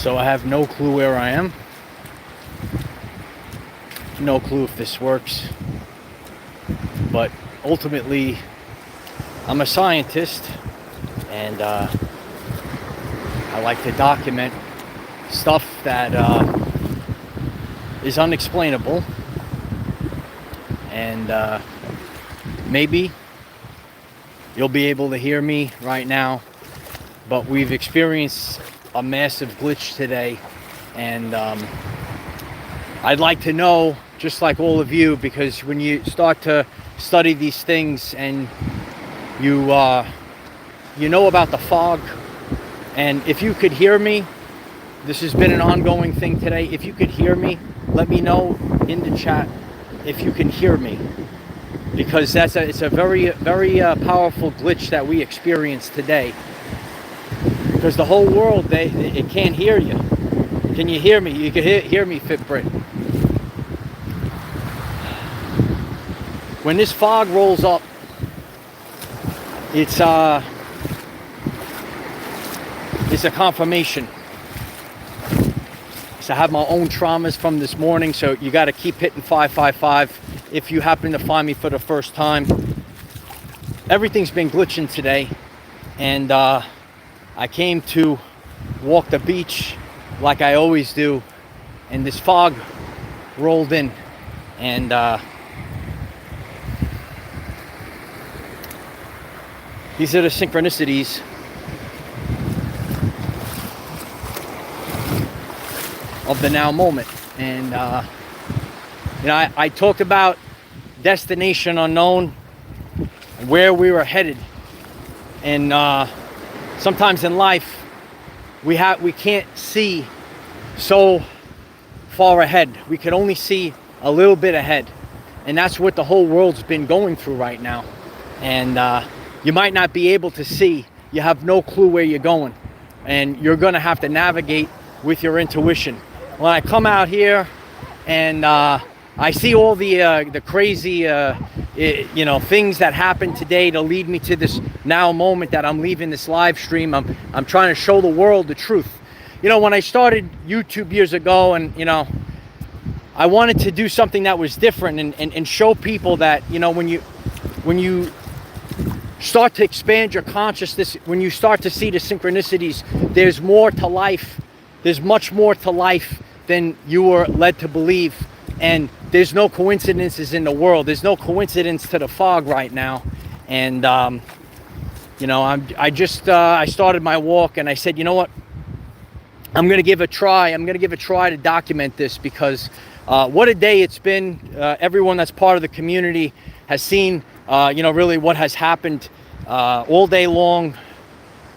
So I have no clue where I am. No clue if this works. But ultimately, I'm a scientist, and I like to document stuff that is unexplainable. And maybe you'll be able to hear me right now, but we've experienced a massive glitch today, and I'd like to know, just like all of you, because when you start to study these things and you know about the fog, and if you could hear me, this has been an ongoing thing today. If you could hear me, let me know in the chat if you can hear me, because it's a very, very powerful glitch that we experienced today. Because the whole world, it can't hear you. Can you hear me? You can hear me, Fitbrit. When this fog rolls up, it's a confirmation. So I have my own traumas from this morning, so you got to keep hitting 555 if you happen to find me for the first time. Everything's been glitching today, and I came to walk the beach like I always do, and this fog rolled in, and these are the synchronicities of the now moment. And I talked about destination unknown, where we were headed, and sometimes in life we can't see so far ahead. We can only see a little bit ahead, and that's what the whole world's been going through right now. And you might not be able to see. You have no clue where you're going, and you're going to have to navigate with your intuition. When I come out here and I see all the crazy things that happened today to lead me to this now moment that I'm leaving this live stream, I'm trying to show the world the truth. When I started YouTube years ago, and I wanted to do something that was different and show people that when you start to expand your consciousness, when you start to see the synchronicities, there's more to life. There's much more to life than you were led to believe. And there's no coincidences in the world. There's no coincidence to the fog right now. And I started my walk, and I said, you know what? I'm going to give a try. I'm going to give a try to document this, because what a day it's been. Everyone that's part of the community has seen really what has happened all day long.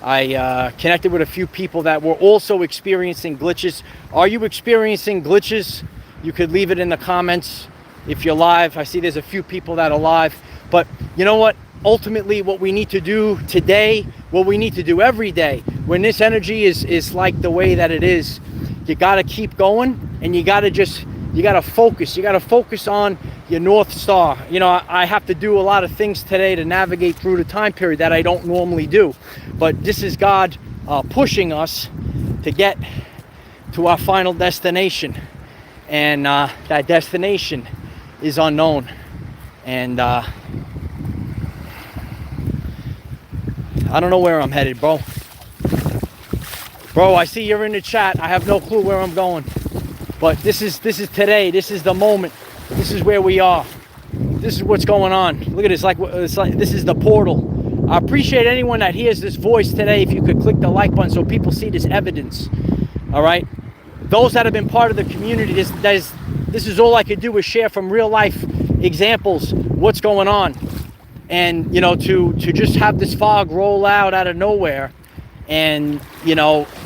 I connected with a few people that were also experiencing glitches. Are you experiencing glitches? You could leave it in the comments if you're live. I see there's a few people that are live. But you know what? Ultimately, what we need to do today, what we need to do every day, when this energy is like the way that it is, you got to keep going, and you got to focus. You got to focus on your North Star. I have to do a lot of things today to navigate through the time period that I don't normally do. But this is God pushing us to get to our final destination. And that destination is unknown. And I don't know where I'm headed, bro. Bro, I see you're in the chat. I have no clue where I'm going. But this is today. This is the moment. This is where we are. This is what's going on. Look at this. It's like this is the portal. I appreciate anyone that hears this voice today. If you could click the like button so people see this evidence. All right. Those that have been part of the community, this is all I could do is share from real life examples what's going on. And to just have this fog roll out of nowhere, and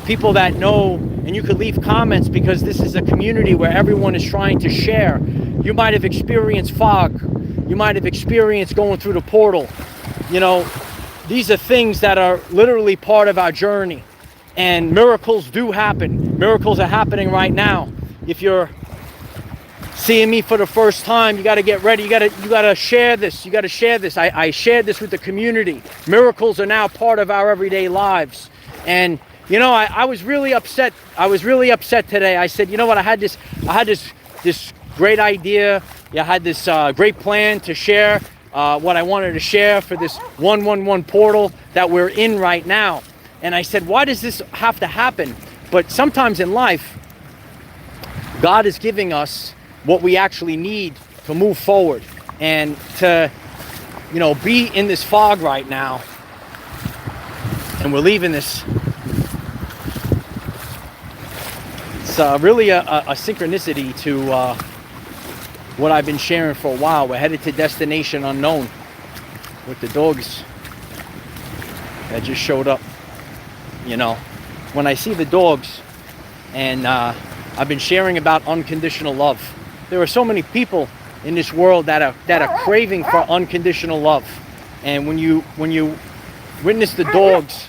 people that know, and you could leave comments, because this is a community where everyone is trying to share. You might have experienced fog. You might have experienced going through the portal. These are things that are literally part of our journey, and miracles do happen. Miracles are happening right now. If you're seeing me for the first time, you got to get ready. You got to share this. You got to share this. I shared this with the community. Miracles are now part of our everyday lives, and You know, I was really upset. I was really upset today. I said, you know what? I had this great idea. Yeah, I had this great plan to share what I wanted to share for this 111 portal that we're in right now. And I said, why does this have to happen? But sometimes in life, God is giving us what we actually need to move forward and to, you know, be in this fog right now. And we're leaving this. It's really a synchronicity to what I've been sharing for a while. We're headed to destination unknown with the dogs that just showed up. You know, when I see the dogs, and I've been sharing about unconditional love. There are so many people in this world that are craving for unconditional love. And when you witness the dogs,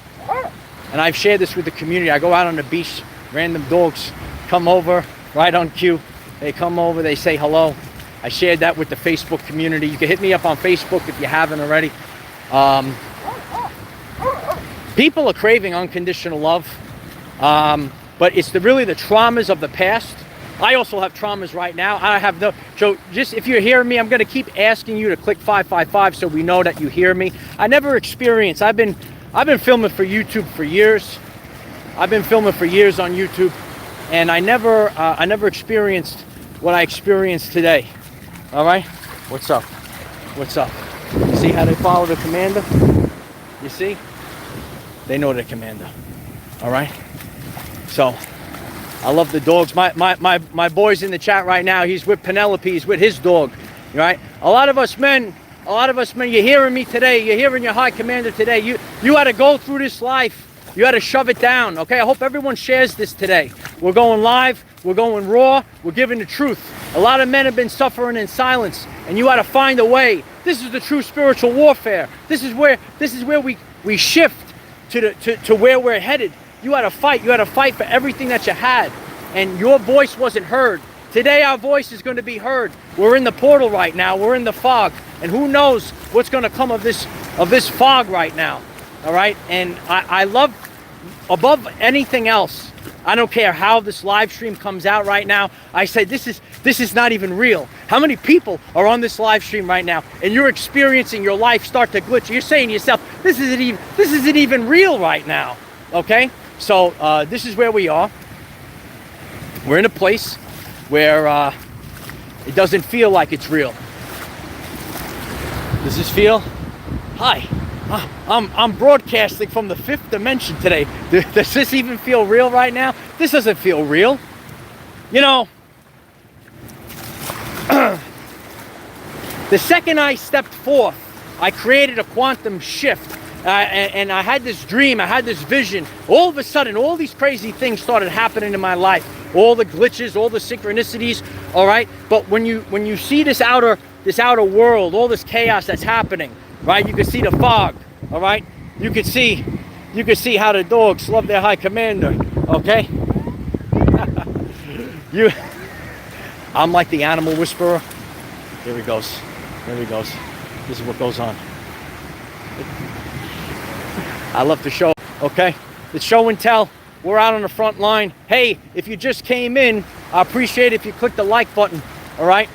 and I've shared this with the community, I go out on the beach, random dogs come over right on cue. They come over, they say hello. I shared that with the Facebook community. You can hit me up on Facebook if you haven't already. People are craving unconditional love, but it's really the traumas of the past. I also have traumas right now. I have no. So just if you're hearing me, I'm going to keep asking you to click 555 so we know that you hear me. I never experienced. I've been filming for YouTube for years. I've been filming for years on YouTube, and I never experienced what I experienced today. All right, what's up? What's up? You see how they follow the commander? You see? They know the commander. All right. So I love the dogs. My boy's in the chat right now. He's with Penelope. He's with his dog. Right. A lot of us men. You're hearing me today. You're hearing your high commander today. You had to go through this life. You had to shove it down. Okay. I hope everyone shares this today. We're going live. We're going raw. We're giving the truth. A lot of men have been suffering in silence, and you had to find a way. This is the true spiritual warfare. This is where we shift to where we're headed. You had to fight. You had to fight for everything that you had, and your voice wasn't heard. Today, our voice is going to be heard. We're in the portal right now. We're in the fog, and who knows what's going to come of this fog right now. All right, and I love, above anything else, I don't care how this live stream comes out right now. I say this is not even real. How many people are on this live stream right now, and you're experiencing your life start to glitch? You're saying to yourself, this isn't even real right now. Okay, so this is where we are. We're in a place where it doesn't feel like it's real. Does this feel? Hi. I'm broadcasting from the fifth dimension today. Does this even feel real right now? This doesn't feel real. You know, the second I stepped forth, I created a quantum shift. And I had this dream, I had this vision. All of a sudden, all these crazy things started happening in my life. All the glitches, all the synchronicities, all right? But when you see this outer world, all this chaos that's happening, right? You can see the fog, all right? You can see how the dogs love their high commander, okay? I'm like the animal whisperer. Here he goes. This is what goes on. I love to show, okay? It's show and tell. We're out on the front line. Hey, if you just came in, I appreciate it if you click the like button, all right?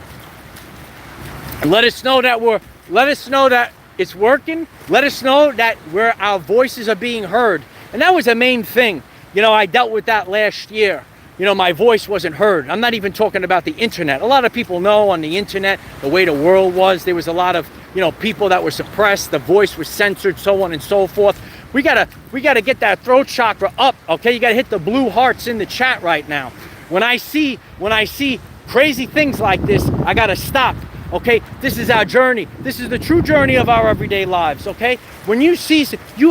And let us know that it's working. Let us know that our voices are being heard. And that was the main thing. You know, I dealt with that last year. You know, my voice wasn't heard. I'm not even talking about the internet. A lot of people know on the internet the way the world was. There was a lot of, you know, people that were suppressed. The voice was censored, so on and so forth. We gotta get that throat chakra up, okay? You gotta hit the blue hearts in the chat right now. When I see crazy things like this, I gotta stop. Okay, this is our journey. This is the true journey of our everyday lives, okay? When you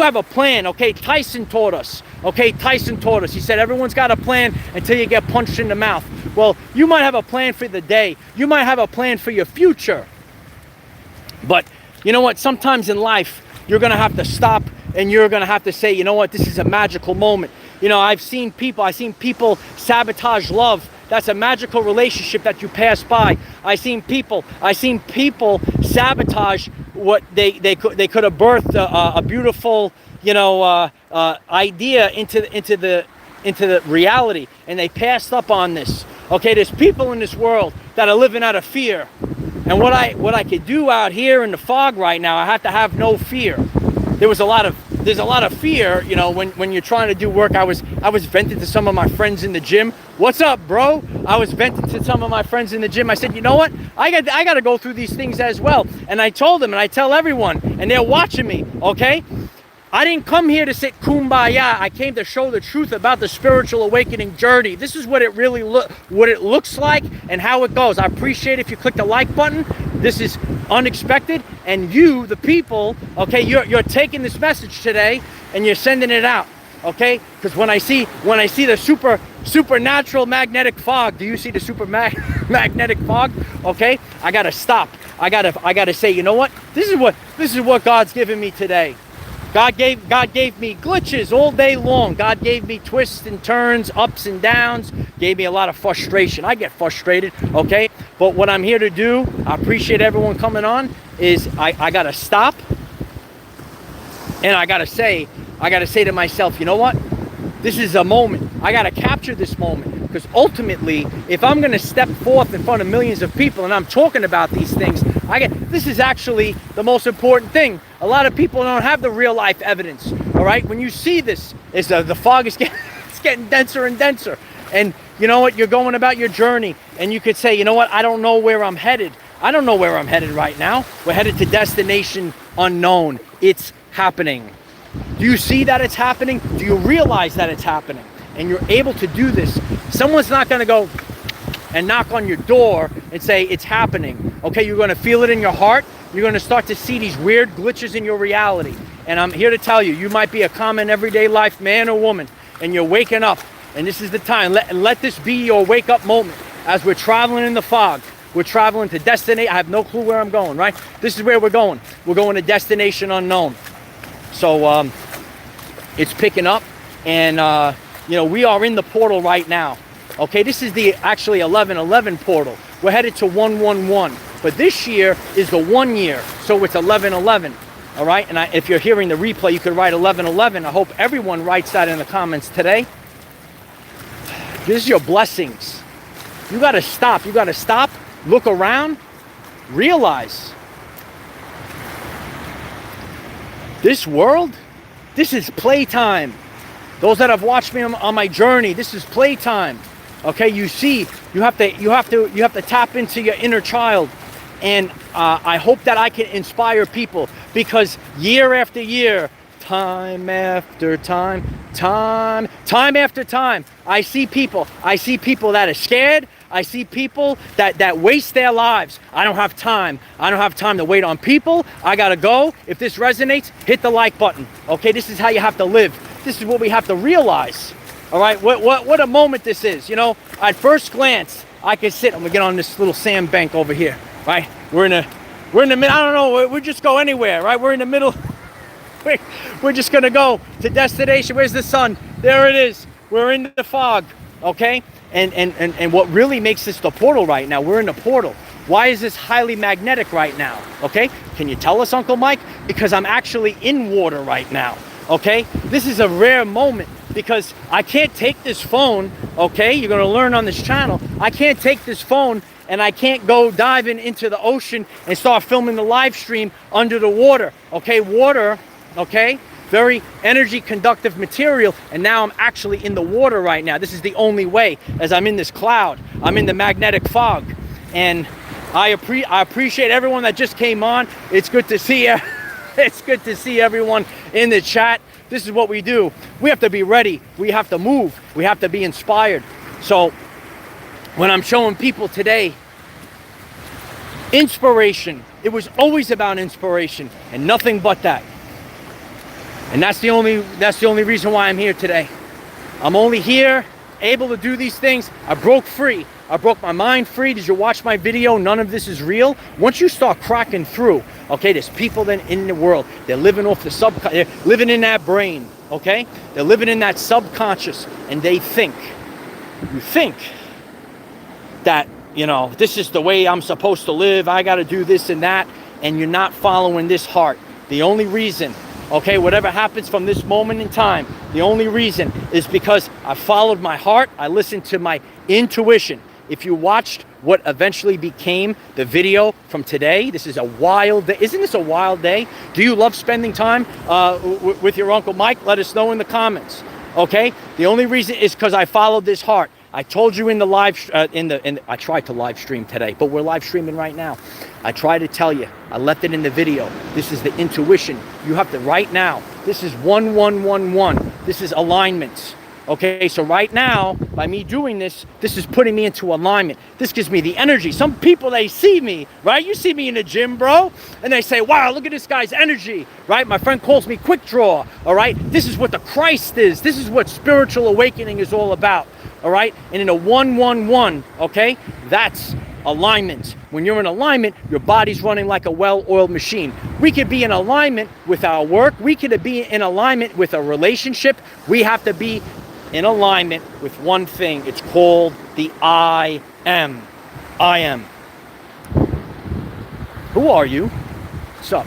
have a plan, okay? Tyson taught us, okay? He said everyone's got a plan until you get punched in the mouth. Well, you might have a plan for the day. You might have a plan for your future. But you know what? Sometimes in life, you're going to have to stop and you're going to have to say, you know what? This is a magical moment. You know, I've seen people sabotage love. That's a magical relationship that you pass by. I seen people sabotage what they could have birthed a beautiful, you know, idea into the reality, and they passed up on this. Okay, there's people in this world that are living out of fear, and what I could do out here in the fog right now, I have to have no fear. There's a lot of fear, you know, when you're trying to do work. I was venting to some of my friends in the gym. What's up, bro? I was venting to some of my friends in the gym. I said, you know what? I got to go through these things as well. And I told them, and I tell everyone, and they're watching me, okay? I didn't come here to sit kumbaya. I came to show the truth about the spiritual awakening journey. This is what it really looks like and how it goes. I appreciate if you click the like button. This is unexpected, and you, the people, okay, you're taking this message today and you're sending it out, okay? Because when I see the supernatural magnetic fog, do you see the magnetic fog? Okay, I gotta stop. I gotta say, you know what? This is what God's given me today. God gave me glitches all day long. God gave me twists and turns, ups and downs, gave me a lot of frustration. I get frustrated, okay? But what I'm here to do, I appreciate everyone coming on, is I gotta stop, and I gotta say to myself, you know what? This is a moment. I gotta capture this moment, because ultimately, if I'm gonna step forth in front of millions of people and I'm talking about these things, this is actually the most important thing. A lot of people don't have the real life evidence. All right, when you see this, the fog is getting denser and denser, and you know what? You're going about your journey, and you could say, you know what? I don't know where I'm headed. I don't know where I'm headed right now. We're headed to destination unknown. It's happening. Do you see that it's happening? Do you realize that it's happening? And you're able to do this. Someone's not going to go and knock on your door and say it's happening. Okay, you're going to feel it in your heart. You're going to start to see these weird glitches in your reality. And I'm here to tell you, you might be a common everyday life man or woman, and you're waking up. And this is the time. Let this be your wake up moment as we're traveling in the fog. We're traveling to destination. I have no clue where I'm going, right? This is where we're going. We're going to destination unknown. So it's picking up, and you know, we are in the portal right now. Okay, this is the actually 1111 portal. We're headed to 111, but this year is the 1 year, so it's 1111. All right, and if you're hearing the replay, you could write 1111. I hope everyone writes that in the comments today. This is your blessings. You got to stop. You got to stop. Look around. Realize this world. This is playtime. Those that have watched me on my journey, this is playtime. Okay, you see, you have to tap into your inner child, and I hope that I can inspire people, because year after year, time after time after time, I see people that are scared. I see people that waste their lives. I don't have time. I don't have time to wait on people. I gotta go. If this resonates, hit the like button. Okay, this is how you have to live. This is what we have to realize. All right, what a moment this is. You know, at first glance, I could sit. I'm gonna get on this little sand bank over here. Right, we're in the middle. I don't know. We just go anywhere. Right, we're in the middle. We're just gonna go to destination. Where's the sun? There it is. We're in the fog. Okay, and what really makes this the portal right now? We're in the portal. Why is this highly magnetic right now? Okay, can you tell us, Uncle Mike? Because I'm actually in water right now. Okay, this is a rare moment, because I can't take this phone. Okay, you're gonna learn on this channel. I can't take this phone and I can't go diving into the ocean and start filming the live stream under the water. Okay, water, okay, very energy conductive material, and now I'm actually in the water right now. This is the only way, as I'm in this cloud. I'm in the magnetic fog, and I appreciate everyone that just came on. It's good to see you. It's good to see everyone in the chat. This is what we do. We have to be ready. We have to move. We have to be inspired. So when I'm showing people today, inspiration, it was always about inspiration and nothing but that. And that's the only reason why I'm here today. I'm only here, able to do these things. I broke free. I broke my mind free. Did you watch my video? None of this is real. Once you start cracking through, okay, there's people then in the world. They're living off the they're living in that brain, okay? They're living in that subconscious, and they think. You think that, you know, this is the way I'm supposed to live. I got to do this and that, and you're not following this heart. The only reason Okay, whatever happens from this moment in time, the only reason is because I followed my heart. I listened to my intuition. If you watched what eventually became the video from today, this is a wild day. Isn't this a wild day? Do you love spending time with your Uncle Mike? Let us know in the comments. Okay, the only reason is because I followed this heart. I told you in the live, I tried to live stream today, but we're live streaming right now. I tried to tell you, I left it in the video. This is the intuition. You have to, right now, this is 1111. This is alignments. Okay, so right now, by me doing this, this is putting me into alignment. This gives me the energy. Some people, they see me, right? You see me in the gym, bro, and they say, wow, look at this guy's energy, right? My friend calls me quick draw, all right? This is what the Christ is. This is what spiritual awakening is all about, all right? And in a 111, okay, that's alignment. When you're in alignment, your body's running like a well-oiled machine. We could be in alignment with our work. We could be in alignment with a relationship. We have to be in alignment with one thing. It's called the I am. I am. Who are you? What's up?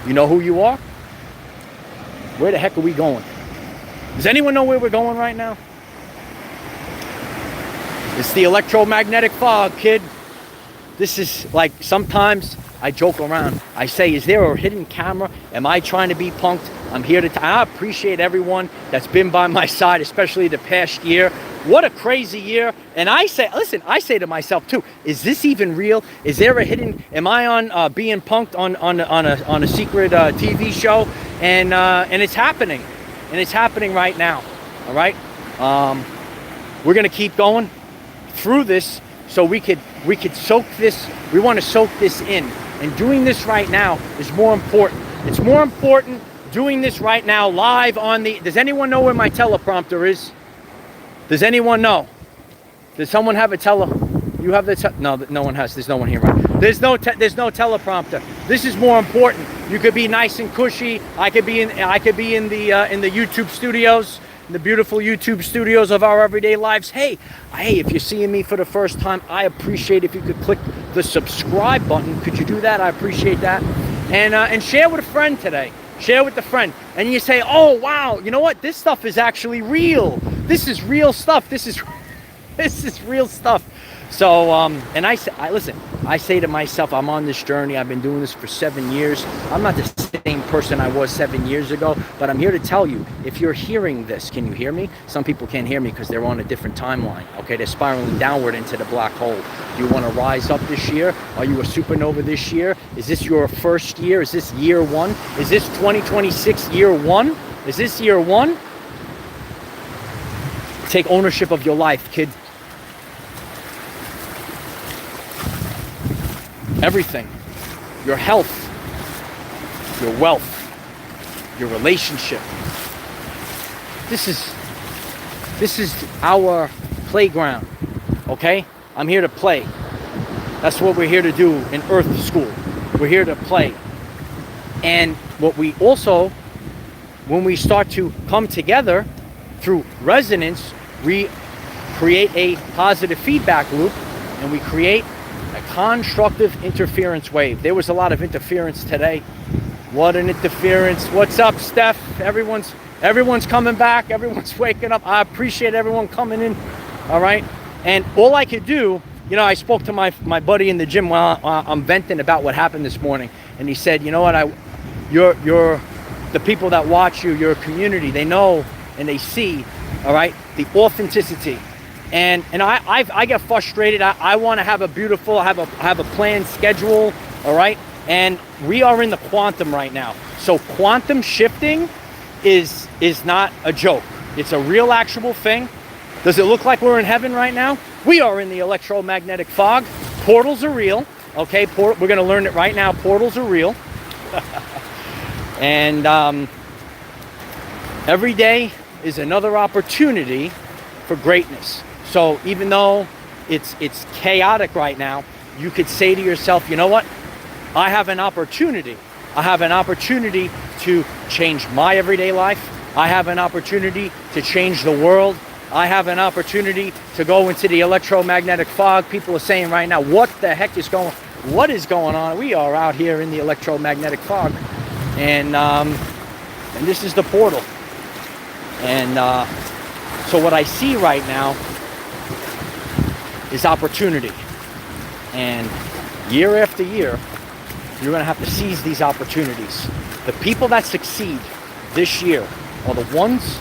You know who you are? Where the heck are we going? Does anyone know where we're going right now? It's the electromagnetic fog, kid. This is like, sometimes I joke around. I say, is there a hidden camera? Am I trying to be punked? I'm here to, I appreciate everyone that's been by my side, especially the past year. What a crazy year. And I say, listen, I say to myself too, is this even real? Is there a hidden, am I on being punked on a secret TV show? And it's happening. And it's happening right now. All right. We're going to keep going through this so we could soak this. We want to soak this in. And doing this right now is more important. It's more important doing this right now live on the, does anyone know where my teleprompter is? Does anyone know? Does someone have a you have the, no, no one has, there's no one here, right? There's no teleprompter. This is more important. You could be nice and cushy. I could be in the YouTube studios, the beautiful YouTube studios of Our Everyday Lives. Hey, if you're seeing me for the first time, I appreciate if you could click the subscribe button. Could you do that? I appreciate that. And share with a friend today. Share with a friend. And you say, oh, wow, you know what? This stuff is actually real. This is real stuff. This is real stuff. So, and listen, I say to myself, I'm on this journey. I've been doing this for 7 years. I'm not the same person I was 7 years ago, but I'm here to tell you, if you're hearing this, can you hear me? Some people can't hear me because they're on a different timeline. Okay, they're spiraling downward into the black hole. Do you want to rise up this year? Are you a supernova this year? Is this your first year? Is this year one? Is this 2026 year one? Is this year one? Take ownership of your life, kid. Everything, your health, your wealth, your relationship. This is our playground, okay? I'm here to play. That's what we're here to do in Earth School. We're here to play. And what we also, when we start to come together through resonance, we create a positive feedback loop, and we create a constructive interference wave. There was a lot of interference today. What an interference. What's up, Steph? Everyone's coming back. Everyone's waking up. I appreciate everyone coming in. All right. And all I could do, you know, I spoke to my buddy in the gym while I'm venting about what happened this morning. And he said, you know what, you're the people that watch you, your community, they know and they see, all right, the authenticity. And I get frustrated. I want to have a beautiful, have a planned schedule, all right? And we are in the quantum right now. So quantum shifting is not a joke. It's a real actual thing. Does it look like we're in heaven right now? We are in the electromagnetic fog. Portals are real, okay? We're going to learn it right now. Portals are real. And every day is another opportunity for greatness. So even though it's chaotic right now, you could say to yourself, you know what? I have an opportunity. I have an opportunity to change my everyday life. I have an opportunity to change the world. I have an opportunity to go into the electromagnetic fog. People are saying right now, what the heck is going on? What is going on? We are out here in the electromagnetic fog. And And this is the portal. And so what I see right now is opportunity. And year after year, you're going to have to seize these opportunities. The people that succeed this year are the ones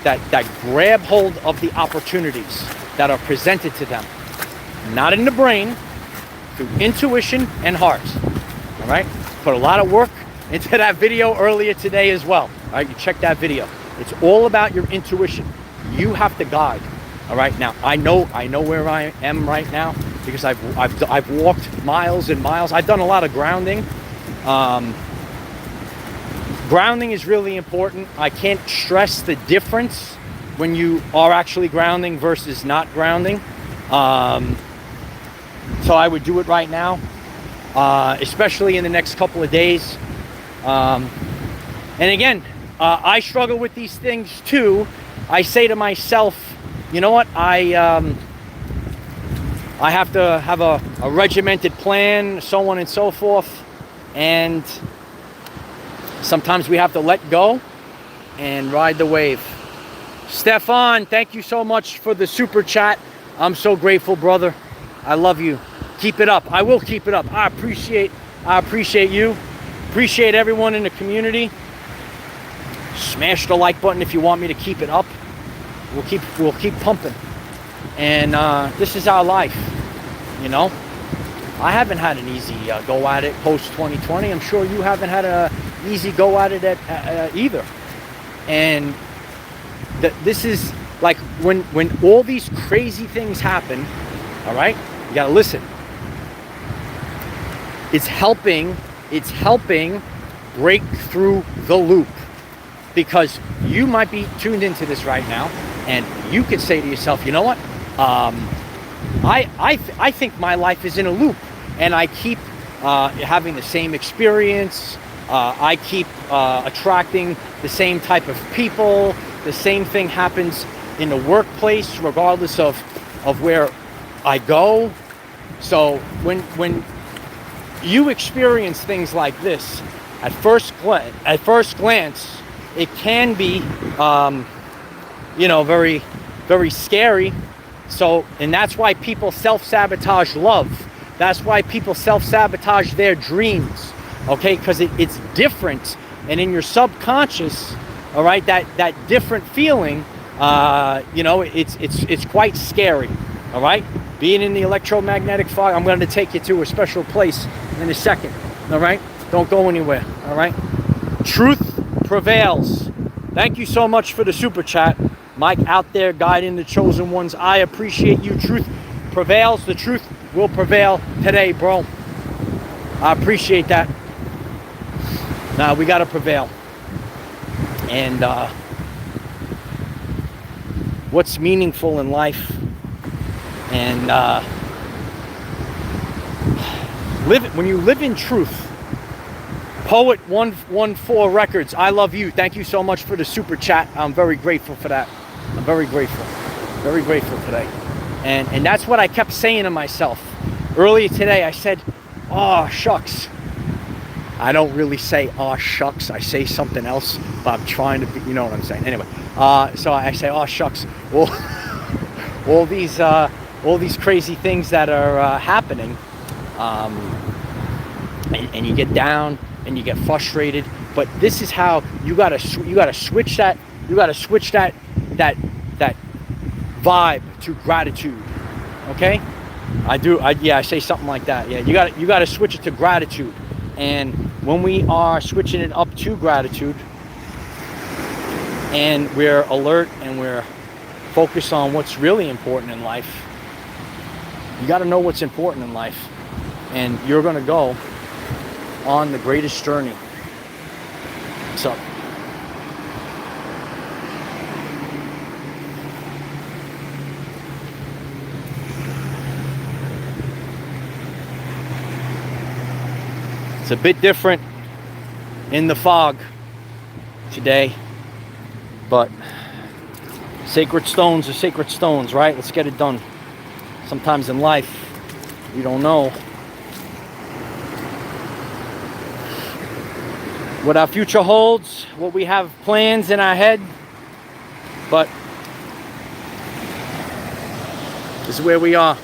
that grab hold of the opportunities that are presented to them. Not in the brain, through intuition and heart. All right? Put a lot of work into that video earlier today as well. All right? You check that video. It's all about your intuition. You have to guide. All right? Now, I know where I am right now because I've walked miles and miles. I've done a lot of grounding. Grounding is really important. I can't stress the difference when you are actually grounding versus not grounding. So I would do it right now, especially in the next couple of days. And again, I struggle with these things too. I say to myself, you know what? I have to have a regimented plan, so on and so forth. And sometimes we have to let go and ride the wave. Stefan, thank you so much for the super chat. I'm so grateful, brother. I love you. Keep it up. I will keep it up. I appreciate you. Appreciate everyone in the community. Smash the like button if you want me to keep it up. We'll keep pumping. And this is our life, you know. I haven't had an easy go at it post 2020. I'm sure you haven't had a easy go at it either. And this is like when all these crazy things happen. All right, you gotta listen. It's helping break through the loop, because you might be tuned into this right now, and you could say to yourself, you know what? I think my life is in a loop, and I keep having the same experience. I keep attracting the same type of people. The same thing happens in the workplace, regardless of where I go. So when you experience things like this, at first glance, it can be, very, very scary. So, and that's why people self-sabotage love. That's why people self-sabotage their dreams. Okay, because it's different, and in your subconscious, all right, that different feeling, it's quite scary. All right, being in the electromagnetic fog. I'm going to take you to a special place in a second. All right, don't go anywhere. All right, truth prevails. Thank you so much for the super chat, Mike, out there guiding the chosen ones. I appreciate you. Truth prevails. The truth will prevail today, bro. I appreciate that. Now we got to prevail. And what's meaningful in life, and when you live in truth. Poet 114 Records, I love you. Thank you so much for the super chat. I'm very grateful for that. I'm very grateful today. And that's what I kept saying to myself. Earlier today I said, oh shucks. I don't really say oh shucks. I say something else, but I'm trying to be, you know what I'm saying. Anyway, so I say oh shucks. Well, all these crazy things that are happening, and you get down and you get frustrated. But this is how you gotta switch that. You gotta switch that vibe to gratitude. Okay? I say something like that. Yeah, you gotta switch it to gratitude. And when we are switching it up to gratitude, and we're alert and we're focused on what's really important in life, you got to know what's important in life, and you're going to go on the greatest journey. So it's a bit different in the fog today, but sacred stones are sacred stones, right? Let's get it done. Sometimes in life, you don't know what our future holds, what we have plans in our head. But this is where we are.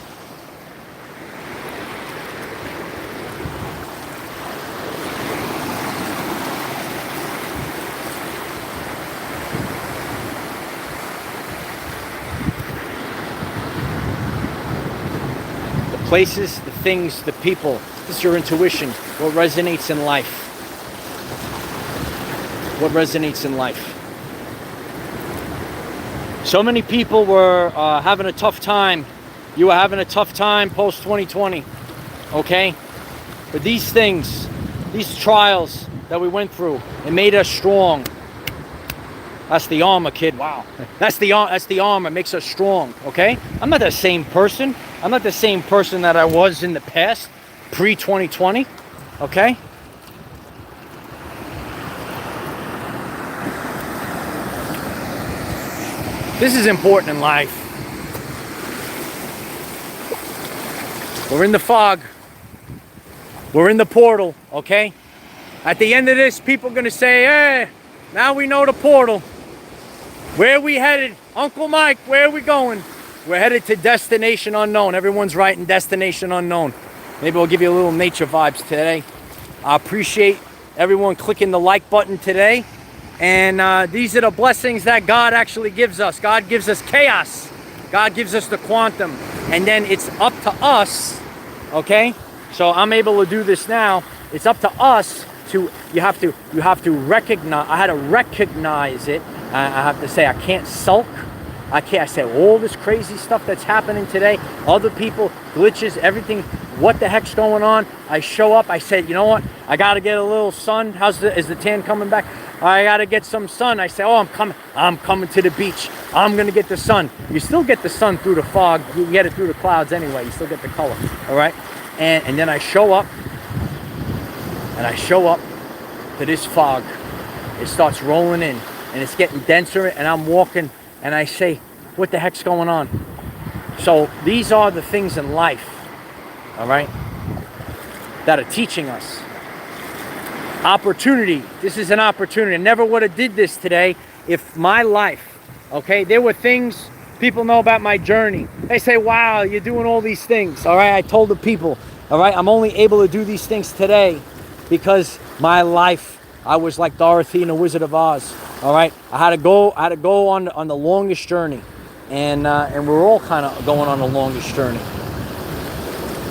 The places, the things, the people. This is your intuition. What resonates in life. What resonates in life. So many people were having a tough time. You were having a tough time post 2020, okay? But these things, these trials that we went through, it made us strong. That's the armor, kid. Wow. That's the armor. It makes us strong, okay? I'm not the same person. I'm not the same person that I was in the past, pre-2020, okay? This is important in life. We're in the fog. We're in the portal, okay? At the end of this, people are going to say, hey, now we know the portal. Where are we headed? Uncle Mike, where are we going? We're headed to destination unknown. Everyone's writing destination unknown. Maybe we'll give you a little nature vibes today. I appreciate everyone clicking the like button today. And these are the blessings that God actually gives us. God gives us chaos. God gives us the quantum. And then it's up to us, okay? So I'm able to do this now. It's up to us to, you have to recognize, I had to recognize it. I have to say, I can't sulk. I say all this crazy stuff that's happening today, other people, glitches, everything, what the heck's going on? I show up, I said, you know what? I got to get a little sun. Is the tan coming back? I got to get some sun. I say, oh, I'm coming to the beach. I'm going to get the sun. You still get the sun through the fog. You get it through the clouds anyway. You still get the color, all right? And then I show up, to this fog. It starts rolling in, and it's getting denser, and I'm walking, and I say, what the heck's going on? So these are the things in life, all right, that are teaching us. Opportunity. This is an opportunity. I never would have did this today if my life, okay, there were things, people know about my journey. They say, wow, you're doing all these things, all right? I told the people, all right, I'm only able to do these things today because my life, I was like Dorothy in The Wizard of Oz, all right? I had to go on the longest journey, and we're all kind of going on the longest journey.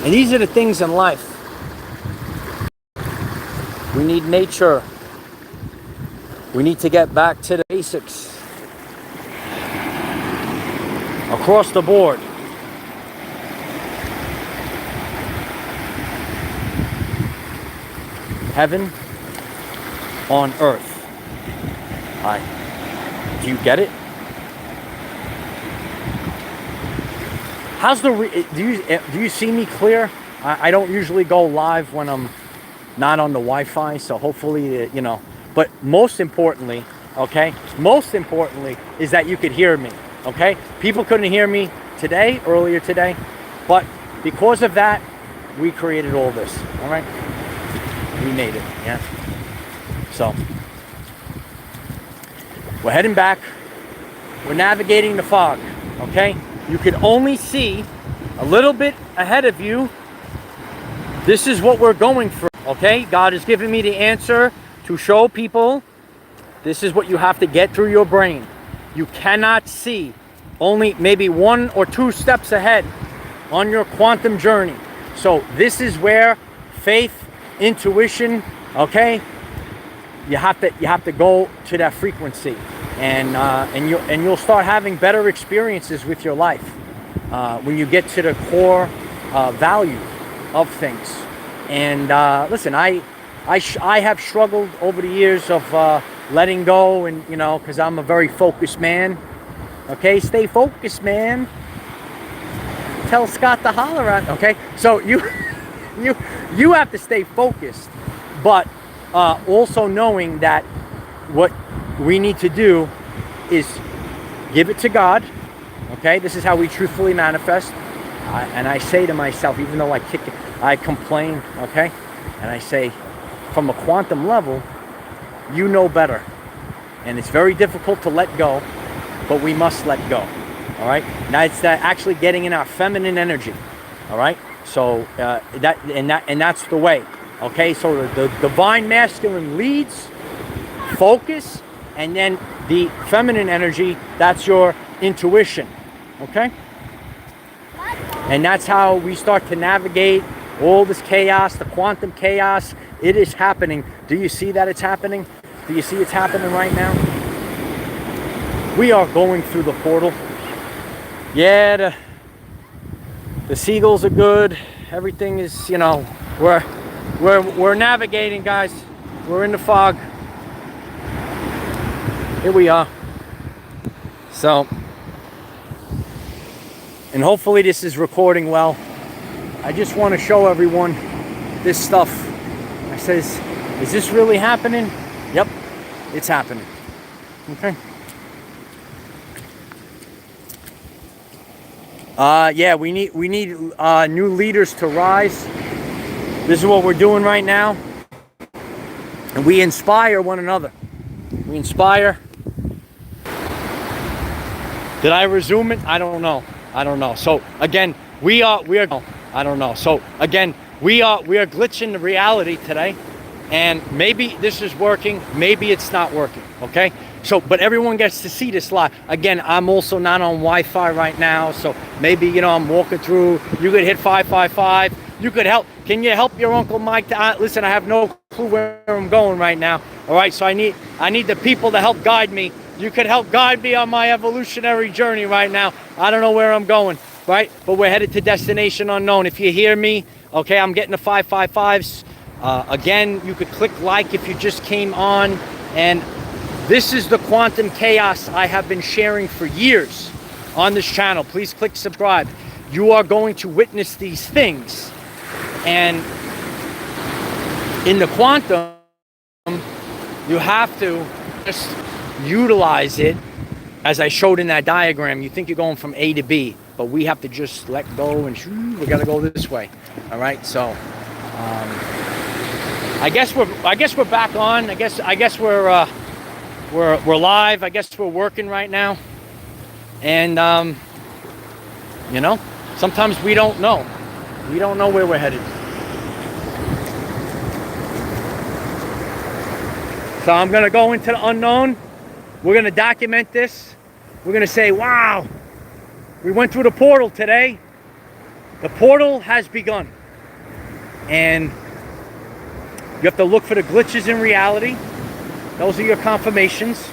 And these are the things in life. We need nature. We need to get back to the basics. Across the board. Heaven on earth. Do you get it? How's do you see me clear? I don't usually go live when I'm not on the Wi-Fi, so hopefully, you know. But most importantly, okay, is that you could hear me, okay? People couldn't hear me earlier today, but because of that, we created all this, all right? We made it, yeah? So, we're heading back. We're navigating the fog, okay? You can only see a little bit ahead of you. This is what we're going through, okay? God has given me the answer to show people this is what you have to get through your brain. You cannot see only maybe 1 or 2 steps ahead on your quantum journey. So this is where faith, intuition, okay? You have to go to that frequency, and you'll start having better experiences with your life when you get to the core value of things. And listen, I have struggled over the years of letting go, and you know, because I'm a very focused man. Okay, stay focused, man. Tell Scott to holler at. Okay, so you have to stay focused, but also knowing that what we need to do is give it to God. Okay, this is how we truthfully manifest. And I say to myself, even though I complain, okay, and I say, from a quantum level, you know better. And it's very difficult to let go, but we must let go. All right. Now it's actually getting in our feminine energy. All right. So that's the way. Okay. So the divine masculine leads, focus, and then the feminine energy, that's your intuition. Okay. And that's how we start to navigate all this chaos, the quantum chaos. It is happening. Do you see that it's happening? Do you see it's happening right now? We are going through the portal. Yeah, the seagulls are good. Everything is, you know, we're navigating, guys. We're in the fog. Here we are. So, and hopefully this is recording well. I just want to show everyone this stuff. I says, is this really happening? Yep, it's happening. Okay. Yeah, we need new leaders to rise. This is what we're doing right now. And we inspire one another. We inspire. Did I resume it? I don't know. So again, we are I don't know. So again, we are glitching the reality today. And maybe this is working, maybe it's not working, okay? So, but everyone gets to see this live. Again, I'm also not on Wi-Fi right now, so maybe, you know, I'm walking through. You could hit 555. You could help. Can you help your Uncle Mike? Listen, I have no clue where I'm going right now. All right, so I need the people to help guide me. You could help guide me on my evolutionary journey right now. I don't know where I'm going, right? But we're headed to destination unknown. If you hear me, okay, I'm getting the 555s. Again, you could click like if you just came on, and this is the quantum chaos I have been sharing for years on this channel. Please click subscribe. You are going to witness these things, and in the quantum, you have to just utilize it as I showed in that diagram. You think you're going from A to B, but we have to just let go and we got to go this way. All right, so. I guess we're back on. I guess we're live. I guess we're working right now. And you know, sometimes we don't know. We don't know where we're headed. So I'm gonna go into the unknown. We're gonna document this. We're gonna say, wow, we went through the portal today. The portal has begun. And you have to look for the glitches in reality. Those are your confirmations.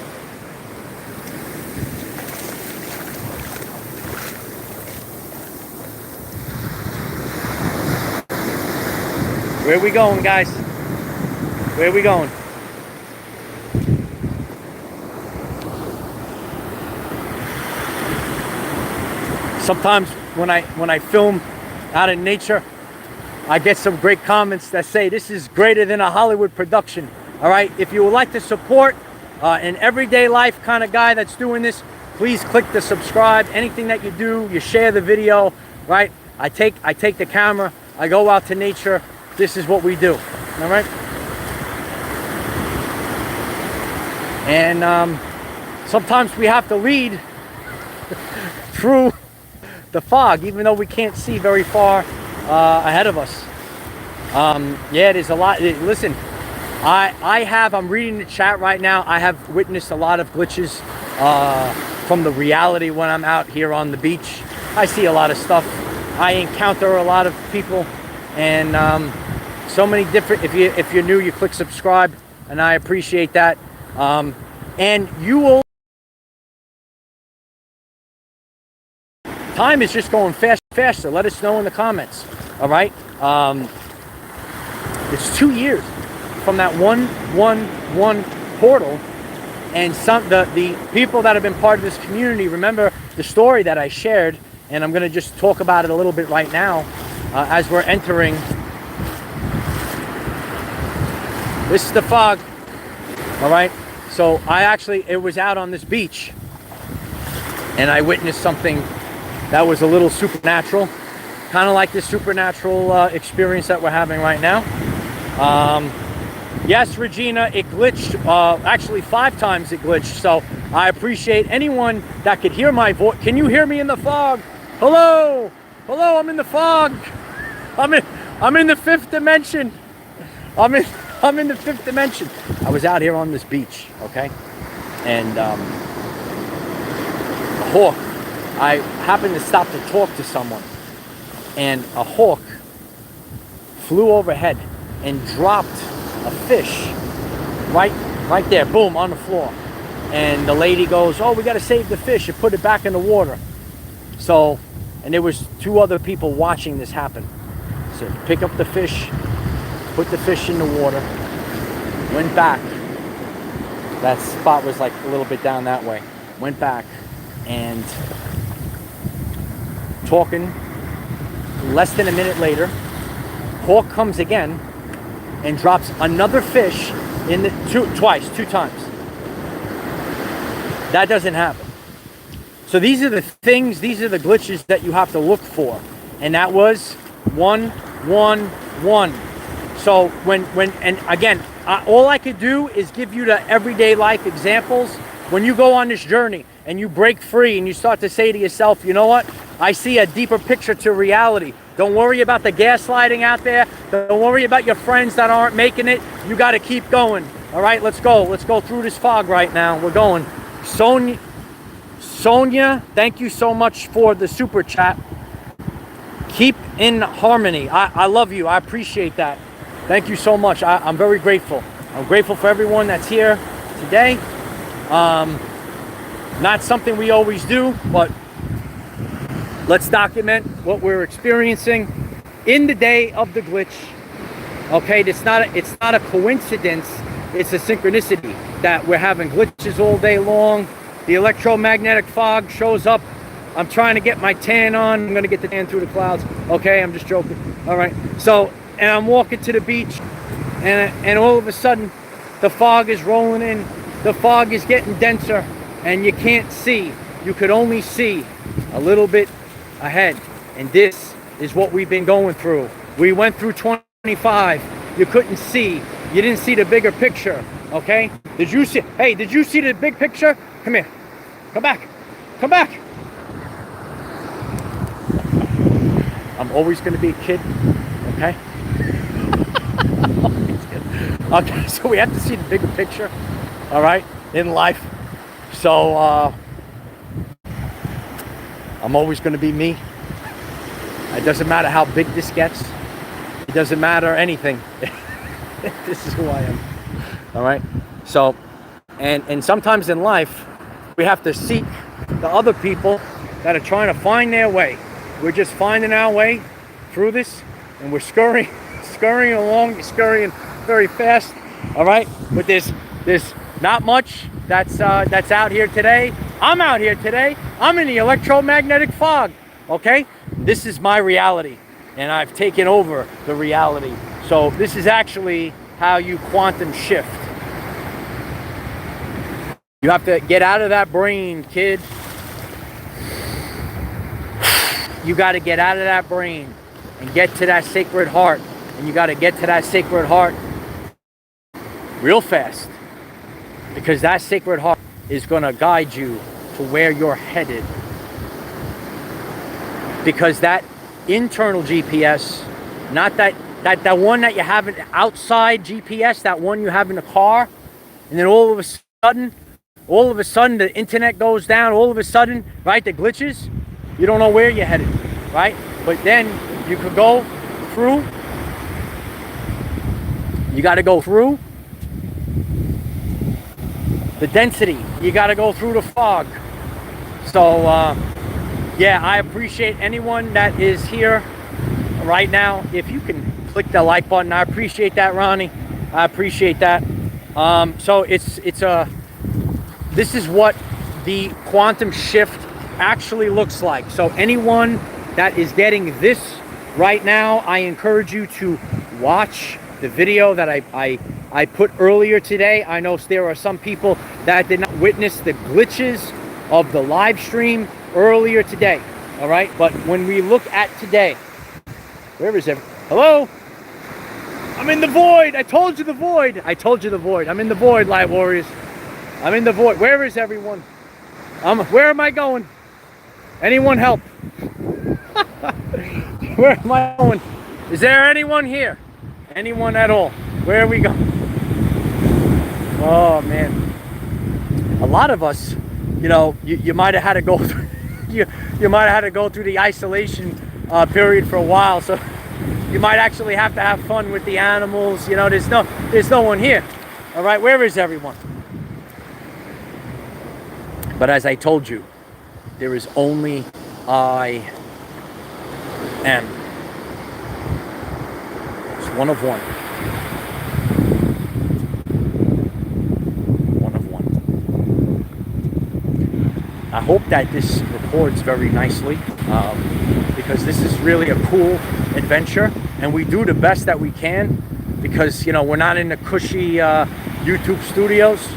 Where are we going, guys? Where are we going? Sometimes when I film out in nature, I get some great comments that say this is greater than a Hollywood production. All right, if you would like to support an everyday life kind of guy that's doing this, please click the subscribe. Anything that you do, you share the video, right? I take the camera, I go out to nature. This is what we do. All right. And sometimes we have to lead through the fog, even though we can't see very far ahead of us. Yeah, there's a lot. Listen, I'm reading the chat right now. I have witnessed a lot of glitches from the reality when I'm out here on the beach. I see a lot of stuff. I encounter a lot of people, and so many different. If you're new, you click subscribe, and I appreciate that. And you will. Time is just going faster. Let us know in the comments. All right. It's 2 years from that 111 portal, and the people that have been part of this community remember the story that I shared, and I'm going to just talk about it a little bit right now as we're entering. This is the fog. All right. So it was out on this beach, and I witnessed something that was a little supernatural, kind of like this supernatural experience that we're having right now. Yes, Regina, it glitched. Actually, 5 times it glitched. So I appreciate anyone that could hear my voice. Can you hear me in the fog? Hello, hello. I'm in the fog. I'm in the 5th dimension. I'm in the 5th dimension. I was out here on this beach, okay, and a hawk. I happened to stop to talk to someone, and a hawk flew overhead and dropped a fish right there, boom, on the floor. And the lady goes, "Oh, we got to save the fish and put it back in the water." So, and there was 2 other people watching this happen. So pick up the fish, put the fish in the water, went back. That spot was like a little bit down that way. Went back and talking. Less than a minute later, hawk comes again and drops another fish in the two times. That doesn't happen. So these are the things, these are the glitches that you have to look for. And that was 1, 1, 1. So and again, all I could do is give you the everyday life examples. When you go on this journey and you break free and you start to say to yourself, you know what? I see a deeper picture to reality. Don't worry about the gaslighting out there. Don't worry about your friends that aren't making it. You got to keep going. All right, let's go. Let's go through this fog right now. We're going. Sonia, thank you so much for the super chat. Keep in harmony. I love you. I appreciate that. Thank you so much. I'm very grateful. I'm grateful for everyone that's here today. Not something we always do, but let's document what we're experiencing in the day of the glitch. Okay, it's not a coincidence. It's a synchronicity that we're having glitches all day long. The electromagnetic fog shows up. I'm trying to get my tan on. I'm gonna get the tan through the clouds. Okay, I'm just joking. All right. So, and I'm walking to the beach, and all of a sudden, the fog is rolling in. The fog is getting denser, and you can't see. You could only see a little bit ahead. And this is what we've been going through. We went through 25. You couldn't see. You didn't see the bigger picture. Okay? Did you see? Hey, did you see the big picture? Come here. Come back. Come back. I'm always going to be a kid. Okay? Okay, so we have to see the bigger picture. All right? In life. So, I'm always going to be me. It doesn't matter how big this gets. It doesn't matter anything. This is who I am. All right? So, and sometimes in life, we have to seek the other people that are trying to find their way. We're just finding our way through this, and we're scurrying along, scurrying very fast. All right? But there's not much that's out here today. I'm out here today. I'm in the electromagnetic fog. Okay? This is my reality, and I've taken over the reality. So this is actually how you quantum shift. You have to get out of that brain, kid. You got to get out of that brain and get to that sacred heart. And you got to get to that sacred heart real fast, because that sacred heart is going to guide you to where you're headed. Because that internal GPS, not that one that you have, an outside GPS, that one you have in the car, and then all of a sudden the internet goes down, all of a sudden, right, the glitches, you don't know where you're headed, right? But then you could go through, you got to go through the density, you got to go through the fog. So, yeah, I appreciate anyone that is here right now. If you can click the like button, I appreciate that, Ronnie. I appreciate that. So this is what the quantum shift actually looks like. So anyone that is getting this right now, I encourage you to watch the video that I put earlier today. I know there are some people that did not witness the glitches of the live stream earlier today. All right, but when we look at today, where is it? Hello? I'm in the void. I told you the void. I told you the void. I'm in the void, Light Warriors. I'm in the void. Where is everyone? Where am I going? Anyone help? Where am I going? Is there anyone here? Anyone at all? Where are we going? Oh man. A lot of us, you know, you might have had to go through you might have had to go through the isolation period for a while, so you might actually have to have fun with the animals. You know, there's no one here. All right, where is everyone? But as I told you, there is only I am. It's one of one. One of one. I hope that this records very nicely, because this is really a cool adventure, and we do the best that we can, because, you know, we're not in the cushy YouTube studios.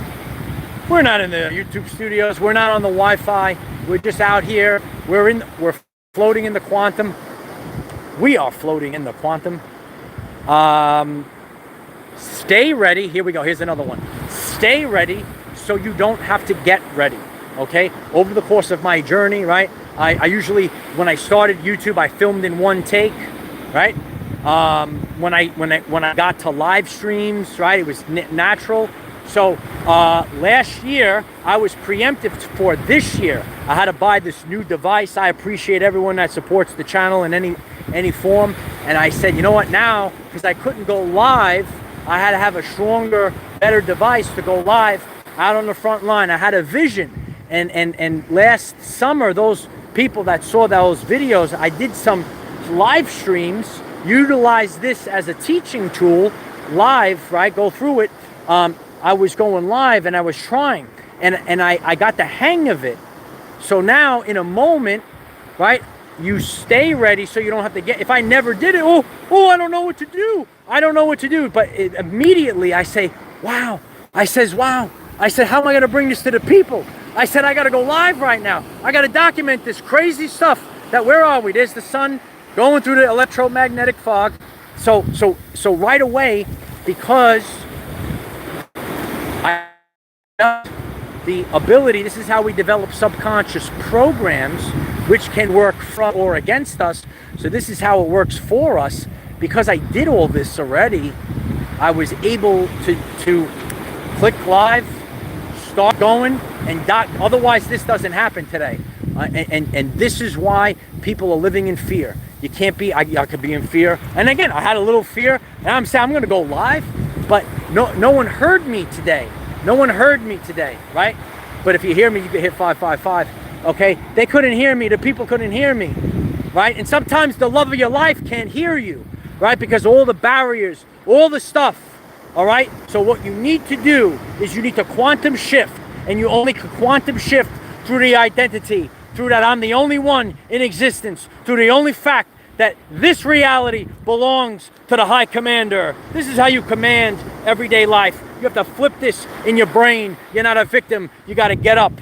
We're not in the YouTube studios. We're not on the Wi-Fi. We're just out here. We're floating in the quantum. We are floating in the quantum. Stay ready. Here we go. Here's another one. Stay ready so you don't have to get ready. Okay? Over the course of my journey, right? I usually, when I started YouTube, I filmed in one take, right? When I got to live streams, right, it was natural. So last year, I was preemptive for this year. I had to buy this new device. I appreciate everyone that supports the channel in any form. And I said, you know what, now, because I couldn't go live, I had to have a stronger, better device to go live out on the front line. I had a vision. And last summer, those people that saw those videos, I did some live streams, utilize this as a teaching tool, live, right, go through it. I was going live and I was trying, and I got the hang of it. So now in a moment, right, you stay ready so you don't have to get, if I never did it, oh, I don't know what to do. I don't know what to do. But immediately I say, wow. I said, how am I going to bring this to the people? I said, I got to go live right now. I got to document this crazy stuff. Where are we? There's the sun going through the electromagnetic fog. So right away, because I have the ability, this is how we develop subconscious programs, which can work from or against us. So this is how it works for us. Because I did all this already, I was able to click live, start going, and otherwise this doesn't happen today. And this is why people are living in fear. You can't be, I could be in fear. And again, I had a little fear, and I'm saying I'm going to go live, but no one heard me today. No one heard me today, right? But if you hear me, you can hit 555, okay? They couldn't hear me. The people couldn't hear me, right? And sometimes the love of your life can't hear you, right? Because all the barriers, all the stuff, all right? So what you need to do is you need to quantum shift, and you only can quantum shift through the identity, through that I'm the only one in existence, through the only fact that this reality belongs to the high commander. This is how you command everyday life. You have to flip this in your brain. You're not a victim. You got to get up.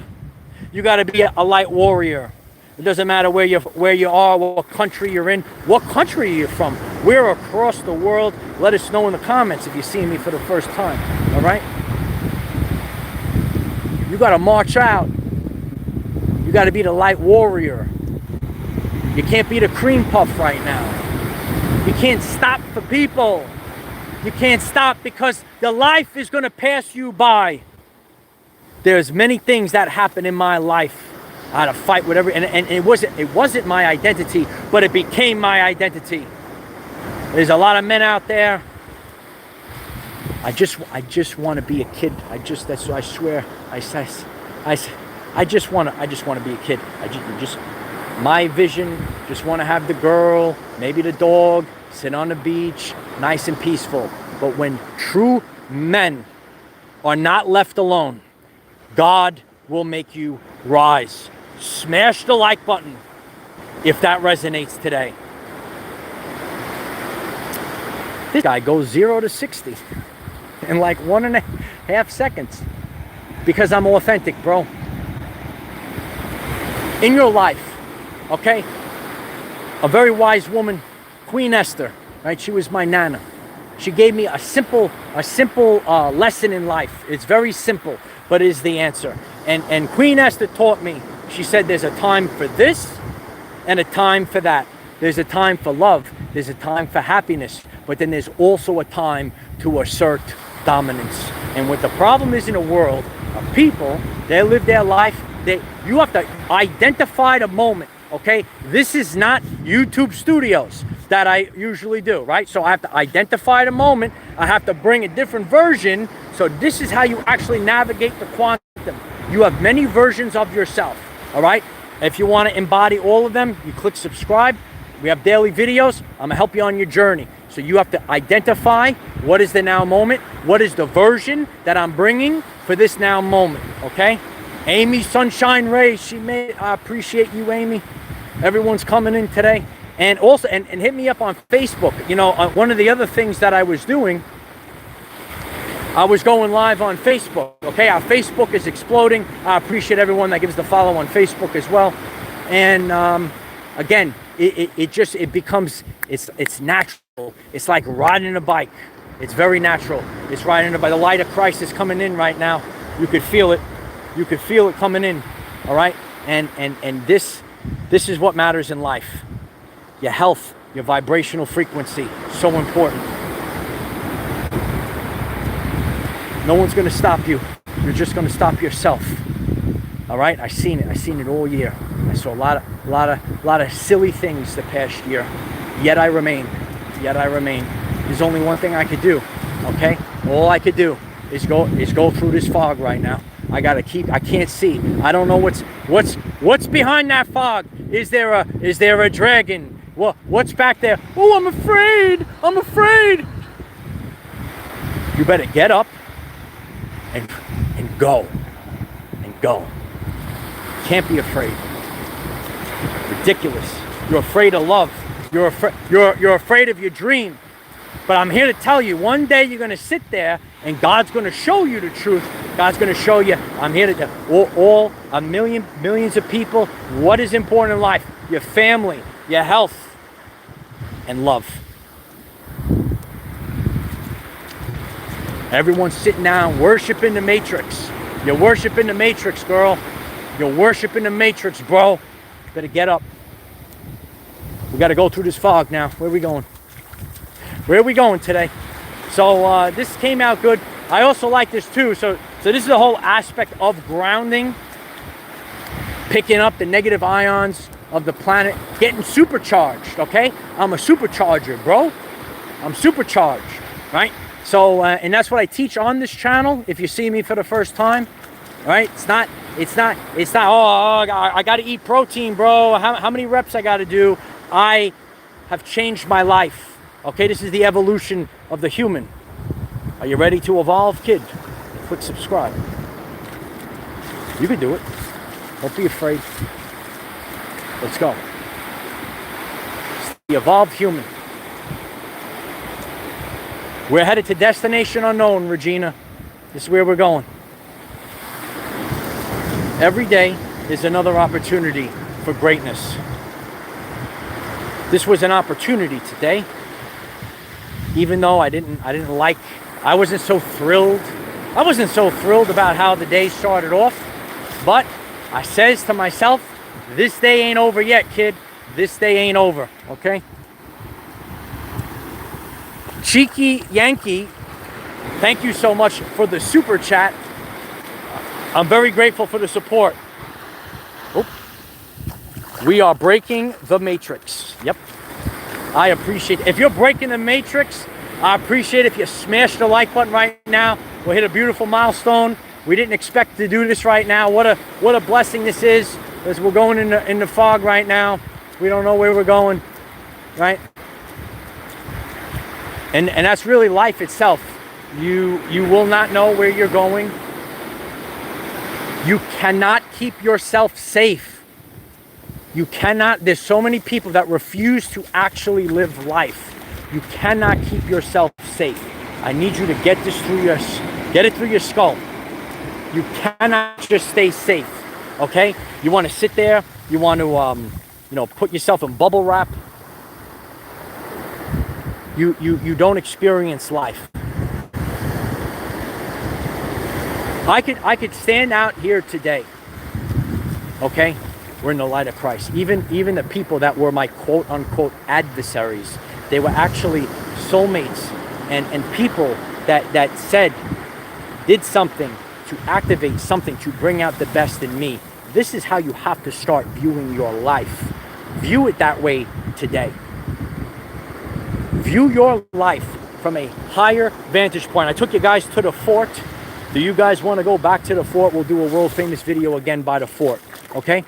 You got to be a light warrior. It doesn't matter where you are, what country you're in, what country you're from. We're across the world. Let us know in the comments if you see me for the first time. All right? You got to march out. You got to be the light warrior. You can't be the cream puff right now. You can't stop for people. You can't stop because the life is going to pass you by. There's many things that happen in my life. I had to fight whatever, and it wasn't my identity, but it became my identity. There's a lot of men out there. I just want to be a kid. I swear. I just want to be a kid. My vision, just want to have the girl, maybe the dog, sit on the beach, nice and peaceful. But when true men are not left alone, God will make you rise. Smash the like button if that resonates today. This guy goes 0 to 60 in like 1.5 seconds because I'm authentic, bro. In your life, okay? A very wise woman, Queen Esther, right? She was my nana. She gave me a simple lesson in life. It's very simple, but it is the answer. And Queen Esther taught me. She said there's a time for this and a time for that. There's a time for love. There's a time for happiness. But then there's also a time to assert dominance. And what the problem is in the world of people, they live their life. You have to identify the moment, okay? This is not YouTube studios that I usually do, right? So I have to identify the moment. I have to bring a different version. So this is how you actually navigate the quantum. You have many versions of yourself, all right? If you want to embody all of them, you click subscribe. We have daily videos. I'm gonna help you on your journey. So you have to identify what is the now moment, what is the version that I'm bringing for this now moment, okay? Amy Sunshine Ray, she made it. I appreciate you, Amy. Everyone's coming in today. And also, and hit me up on Facebook. You know, one of the other things that I was doing, I was going live on Facebook, okay? Our Facebook is exploding. I appreciate everyone that gives the follow on Facebook as well. And again, it becomes, it's natural. It's like riding a bike. It's very natural. It's riding a bike. The light of Christ is coming in right now. You could feel it. You could feel it coming in, all right? And this is what matters in life. Your health, your vibrational frequency, so important. No one's gonna stop you. You're just gonna stop yourself. All right? I've seen it all year. I saw a lot of silly things the past year. Yet I remain. There's only one thing I could do, okay? All I could do is go through this fog right now. I can't see. I don't know what's behind that fog. Is there a dragon? What's back there? Oh, I'm afraid. You better get up and go. Can't be afraid. Ridiculous. You're afraid of love. You're afraid of your dream. But I'm here to tell you, one day you're going to sit there and God's going to show you the truth. God's going to show you, I'm here to all millions of people, what is important in life? Your family, your health, and love. Everyone's sitting down, worshiping the Matrix. You're worshiping the Matrix, girl. You're worshiping the Matrix, bro. You better get up. We got to go through this fog now. Where are we going? Where are we going today? So this came out good. I also like this too. So this is the whole aspect of grounding, picking up the negative ions of the planet, getting supercharged, okay? I'm a supercharger, bro. I'm supercharged, right? So, and that's what I teach on this channel. If you see me for the first time, right? It's not, oh, I got to eat protein, bro. How many reps I got to do? I have changed my life. Okay, this is the evolution of the human. Are you ready to evolve, kid? Click subscribe. You can do it. Don't be afraid. Let's go. It's the evolved human. We're headed to destination unknown, Regina. This is where we're going. Every day is another opportunity for greatness. This was an opportunity today. Even though I wasn't so thrilled. I wasn't so thrilled about how the day started off. But I says to myself, this day ain't over yet, kid. This day ain't over, okay? Cheeky Yankee, thank you so much for the super chat. I'm very grateful for the support. Oh. We are breaking the Matrix. Yep. I appreciate it. If you're breaking the Matrix, I appreciate it if you smash the like button right now. We'll hit a beautiful milestone. We didn't expect to do this right now. What a blessing this is. As we're going in the fog right now. We don't know where we're going, right? And that's really life itself. You will not know where you're going. You cannot keep yourself safe. You cannot, there's so many people that refuse to actually live life. You cannot keep yourself safe. I need you to get it through your skull. You cannot just stay safe, okay? You want to sit there, you want to, put yourself in bubble wrap. you don't experience life. I could stand out here today, okay? We're in the light of Christ. Even the people that were my quote unquote adversaries, they were actually soulmates and people that did something to activate something to bring out the best in me. This is how you have to start viewing your life. View it that way today. View your life from a higher vantage point. I took you guys to the fort. Do you guys want to go back to the fort? We'll do a world famous video again by the fort, okay?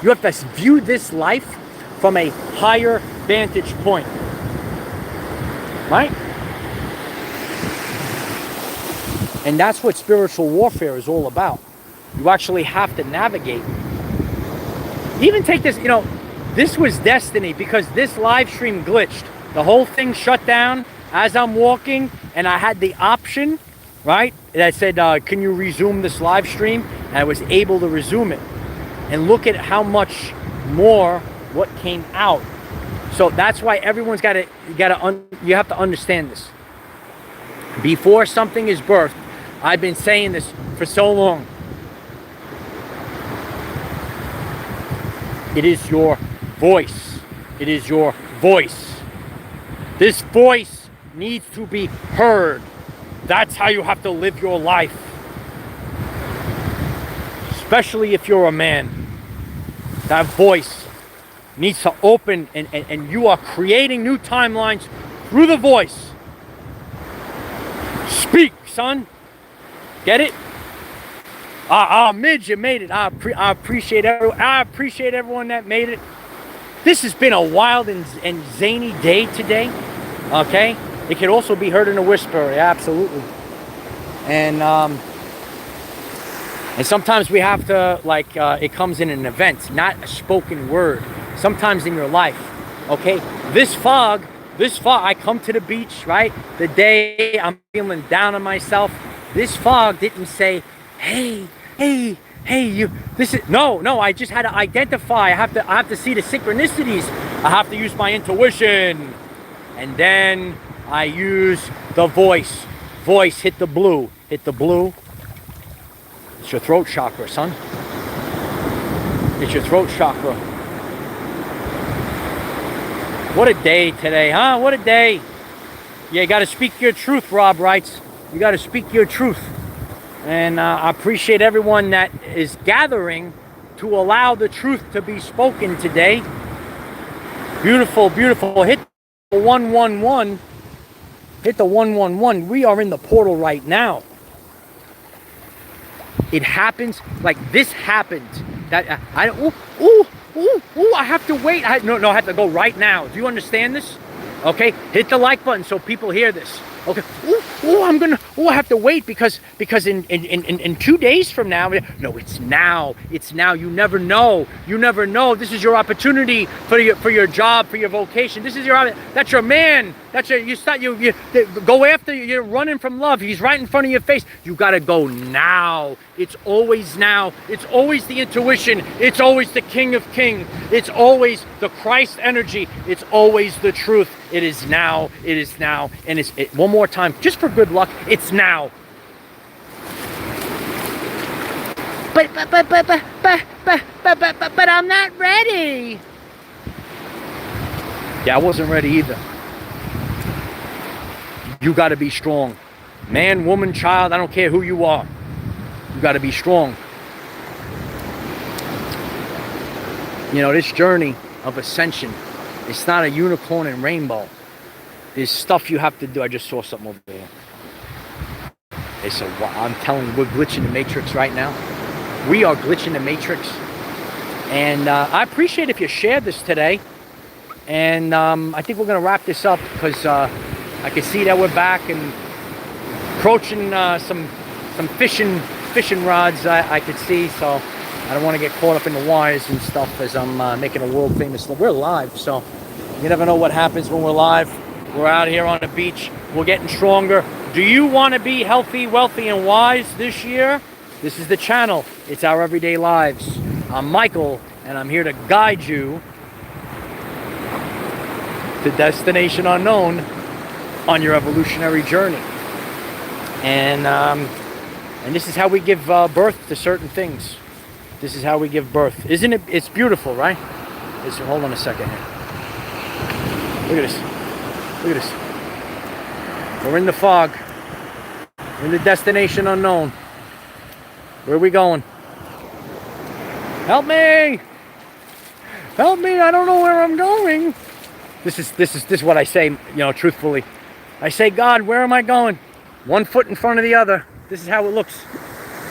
You have to view this life from a higher vantage point, right? And that's what spiritual warfare is all about. You actually have to navigate. Even take this, this was destiny because this live stream glitched. The whole thing shut down as I'm walking, and I had the option, right? That said, can you resume this live stream? And I was able to resume it. And look at how much more what came out. So that's why everyone's you have to understand this. Before something is birthed, I've been saying this for so long. It is your voice. It is your voice. This voice needs to be heard. That's how you have to live your life. Especially if you're a man. That voice needs to open, and you are creating new timelines through the voice. Speak, son. Get it? Midge, you made it. I appreciate everyone that made it. This has been a wild and zany day today. Okay? It can also be heard in a whisper. Yeah, absolutely. And sometimes we have to, it comes in an event, not a spoken word. Sometimes in your life, okay? This fog, I come to the beach, right? The day I'm feeling down on myself. This fog didn't say, hey, you, this is, no, I just had to identify. I have to see the synchronicities. I have to use my intuition. And then I use the voice. Voice, hit the blue. It's your throat chakra, son. It's your throat chakra. What a day today, huh? What a day. Yeah, you got to speak your truth, Rob writes. You got to speak your truth. And I appreciate everyone that is gathering to allow the truth to be spoken today. Beautiful, beautiful. Hit the 111. Hit the 111. We are in the portal right now. It happens like this happened. That I have to wait. I have to go right now. Do you understand this? Okay, hit the like button so people hear this. Okay. I have to wait because in 2 days from now. No, it's now. It's now. You never know. This is your opportunity for your job, for your vocation. This is that's your man. That's you go after. You're running from love. He's right in front of your face. You got to go now. It's always now. It's always the intuition. It's always the King of Kings. It's always the Christ energy. It's always the truth. It is now. It is now. And one more time, just for good luck. It's now. But I'm not ready. Yeah, I wasn't ready either. You got to be strong. Man, woman, child, I don't care who you are. You got to be strong. This journey of ascension, it's not a unicorn and rainbow. There's stuff you have to do. I just saw something over there. It's I'm telling you, we're glitching the matrix right now. We are glitching the matrix. And I appreciate if you share this today. And I think we're going to wrap this up because I can see that we're back and approaching some fishing rods I could see. So I don't want to get caught up in the wires and stuff as I'm making a world famous. We're live, so you never know what happens when we're live. We're out here on the beach. We're getting stronger. Do you want to be healthy, wealthy, and wise this year? This is the channel. It's Our Everyday Lives. I'm Michael, and I'm here to guide you to destination unknown. on your evolutionary journey. And this is how we give birth to certain things. This is how we give birth. Isn't it? It's beautiful, right? Hold on a second here. Look at this. Look at this. We're in the fog. We're in the destination unknown. Where are we going? Help me! Help me! I don't know where I'm going. This is what I say, truthfully. I say, God, where am I going? One foot in front of the other. This is how it looks.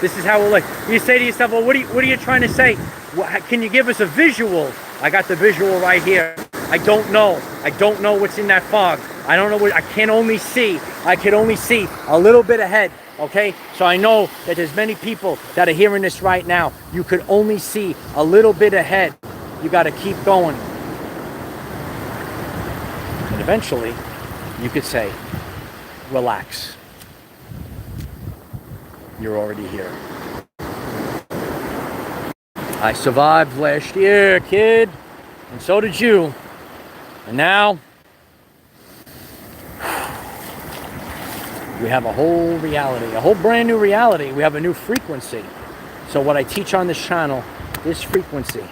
This is how it looks. You say to yourself, well, what are you trying to say? Can you give us a visual? I got the visual right here. I don't know. I don't know what's in that fog. I don't know what, I can only see a little bit ahead. Okay, so I know that there's many people that are hearing this right now. You could only see a little bit ahead. You got to keep going. And eventually, you could say, relax. You're already here. I survived last year, kid, and so did you. And now, we have a whole reality, a whole brand new reality. We have a new frequency. So what I teach on this channel, this frequency,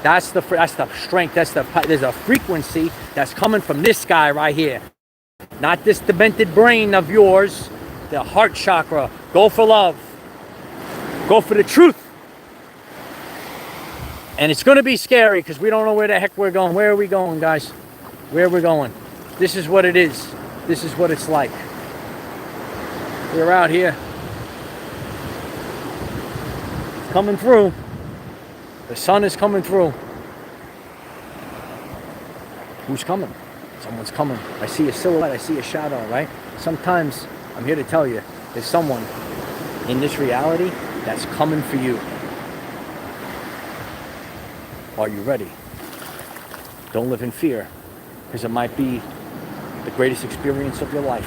that's the strength. There's a frequency that's coming from this guy right here, not this demented brain of yours. The heart chakra. Go for love. Go for the truth. And it's going to be scary because we don't know where the heck we're going. Where are we going, guys? Where are we going? This is what it is. This is what it's like. We're out here. It's coming through. The sun is coming through. Who's coming? Someone's coming. I see a silhouette. I see a shadow, right? Sometimes, I'm here to tell you, there's someone in this reality that's coming for you. Are you ready? Don't live in fear, because it might be the greatest experience of your life.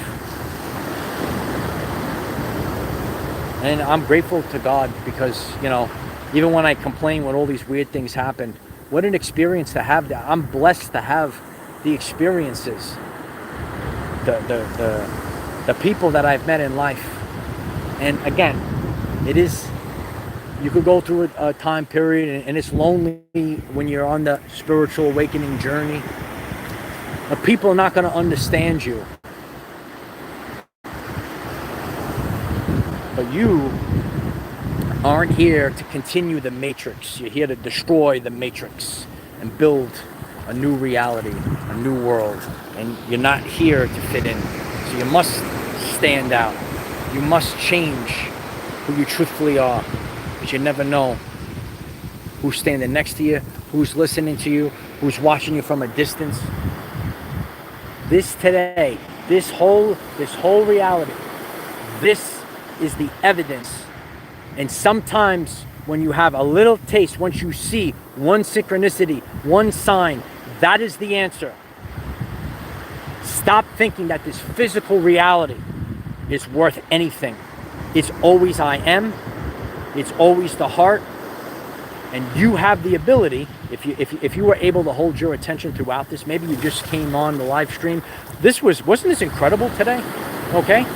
And I'm grateful to God because, even when I complain when all these weird things happen, what an experience to have that. I'm blessed to have the experiences, the people that I've met in life. And again, you could go through a time period and it's lonely when you're on the spiritual awakening journey. But people are not going to understand you. But you aren't here to continue the matrix. You're here to destroy the matrix and build a new reality, a new world. And you're not here to fit in. So you must stand out. You must change who you truthfully are. Because you never know who's standing next to you, who's listening to you, who's watching you from a distance. This today, this whole reality, this is the evidence. And sometimes when you have a little taste, once you see one synchronicity, one sign, that is the answer. Stop thinking that this physical reality is worth anything. It's always I am. It's always the heart. And you have the ability, if you were able to hold your attention throughout this, maybe you just came on the live stream. Wasn't this incredible today? Okay?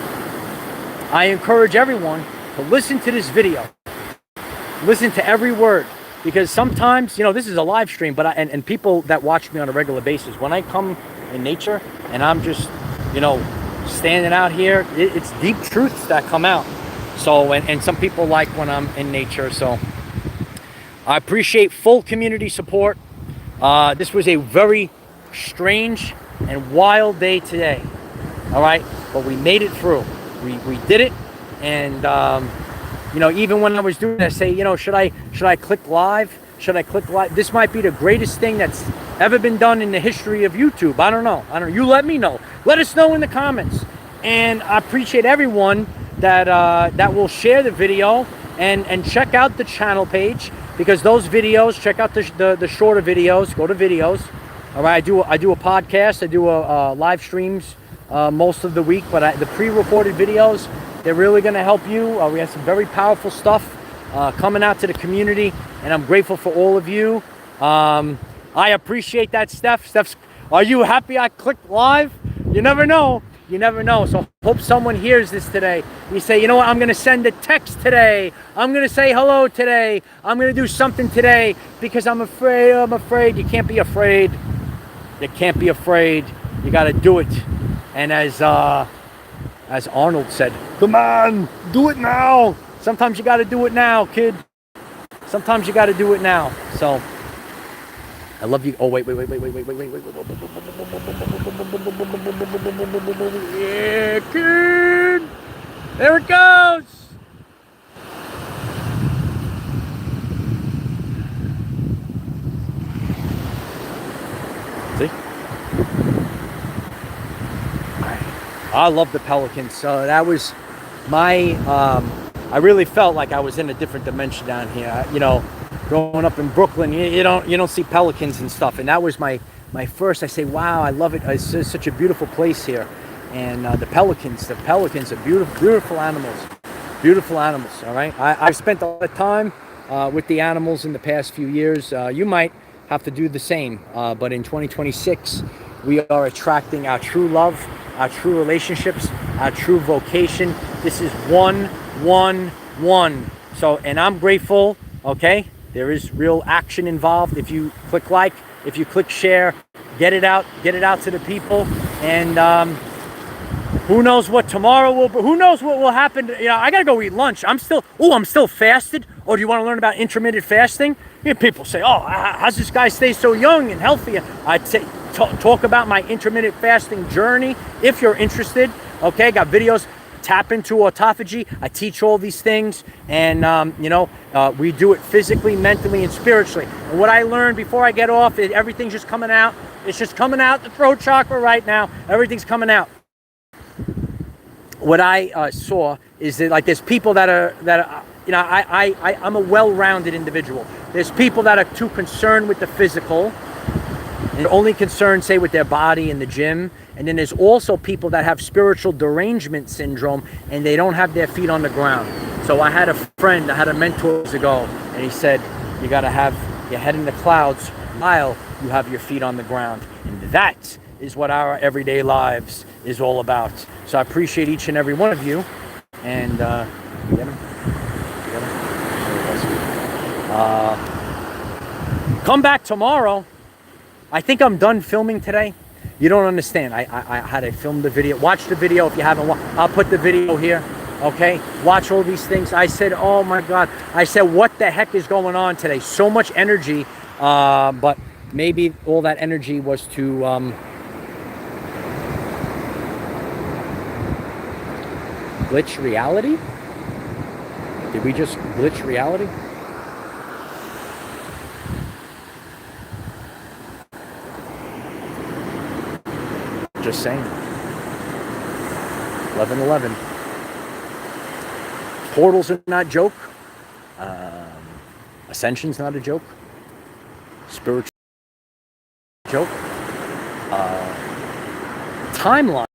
I encourage everyone to listen to this video. Listen to every word. Because sometimes, this is a live stream, but and people that watch me on a regular basis, when I come in nature and I'm just, standing out here, it's deep truths that come out. So, and some people like when I'm in nature, so I appreciate full community support. This was a very strange and wild day today. All right, but we made it through. We did it, and even when I was doing it, I say, should I click live? Should I click live? This might be the greatest thing that's ever been done in the history of YouTube. I don't know. You let me know. Let us know in the comments. And I appreciate everyone that will share the video and check out the channel page, because those videos, check out the shorter videos. Go to videos. All right, I do a podcast. I do a live streams most of the week, but the pre-recorded videos, they're really going to help you. We have some very powerful stuff coming out to the community, and I'm grateful for all of you. I appreciate that, Steph. Steph's Are you happy I clicked live? You never know. You never know. So hope someone hears this today. You say, you know what? I'm going to send a text today. I'm going to say hello today. I'm going to do something today because I'm afraid. I'm afraid. You can't be afraid. You can't be afraid. You got to do it. And as Arnold said, come on, do it now. Sometimes you got to do it now, kid. Sometimes you got to do it now. So I love you. Oh, wait. Yeah, kid. There it goes. See? I love the pelicans. So that was my, I really felt like I was in a different dimension down here. You know, growing up in Brooklyn, you don't see pelicans and stuff. And that was my first. I say, wow, I love it. It's such a beautiful place here. And the pelicans are beautiful animals. Beautiful animals, all right? I've spent a lot of time with the animals in the past few years. You might have to do the same. But in 2026, we are attracting our true love, our true relationships, our true vocation. This is 111. So, and I'm grateful, okay? There is real action involved. If you click like, if you click share, get it out to the people. And who knows what tomorrow will be, who knows what will happen. You know, I gotta go eat lunch. I'm still fasted. Or do you want to learn about intermittent fasting? You know, people say, oh, how's this guy stay so young and healthy? I'd say talk about my intermittent fasting journey if you're interested. Okay, got videos. Tap into autophagy. I teach all these things, and we do it physically, mentally, and spiritually. And what I learned before I get off, everything's just coming out. It's just coming out the throat chakra right now. Everything's coming out. What I saw is that, like, there's people that are I'm a well-rounded individual. There's people that are too concerned with the physical and only concerned, say, with their body in the gym. And then there's also people that have spiritual derangement syndrome and they don't have their feet on the ground. So I had a friend, I had a mentor years ago, and he said, you got to have your head in the clouds while you have your feet on the ground. And that is what our everyday lives is all about. So I appreciate each and every one of you. And you get them? Come back tomorrow. I think I'm done filming today. You don't understand. I had to film the video. Watch the video if you haven't watched. I'll put the video here. Okay? Watch all these things. I said, oh my God. I said, what the heck is going on today? So much energy. But maybe all that energy was to glitch reality? Did we just glitch reality? Just saying. 11/11. Portals are not a joke. Ascension's not a joke. Spiritual joke. Timeline.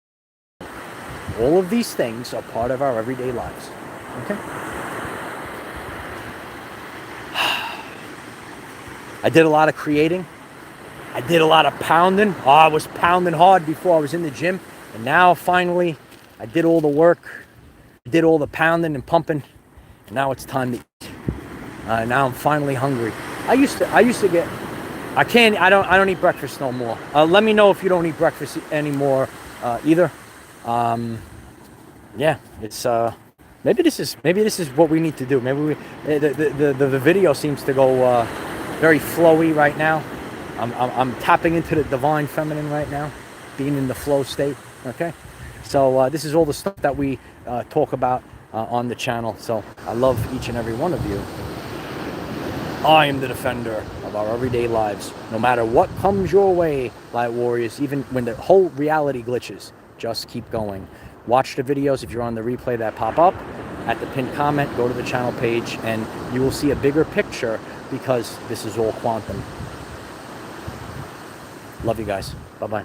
All of these things are part of our everyday lives. Okay? I did a lot of creating. I did a lot of pounding. Oh, I was pounding hard before I was in the gym. And now finally, I did all the work. I did all the pounding and pumping. And now it's time to eat. Now I'm finally hungry. I used to get, I don't eat breakfast no more. Let me know if you don't eat breakfast anymore either. Yeah, it's, maybe this is what we need to do. Maybe the video seems to go very flowy right now. I'm tapping into the divine feminine right now, being in the flow state. Okay, so this is all the stuff that we talk about on the channel. So I love each and every one of you. I am the defender of our everyday lives. No matter what comes your way, Light Warriors, even when the whole reality glitches, just keep going. Watch the videos if you're on the replay that pop up. At the pinned comment, go to the channel page, and you will see a bigger picture because this is all quantum. Love you guys. Bye-bye.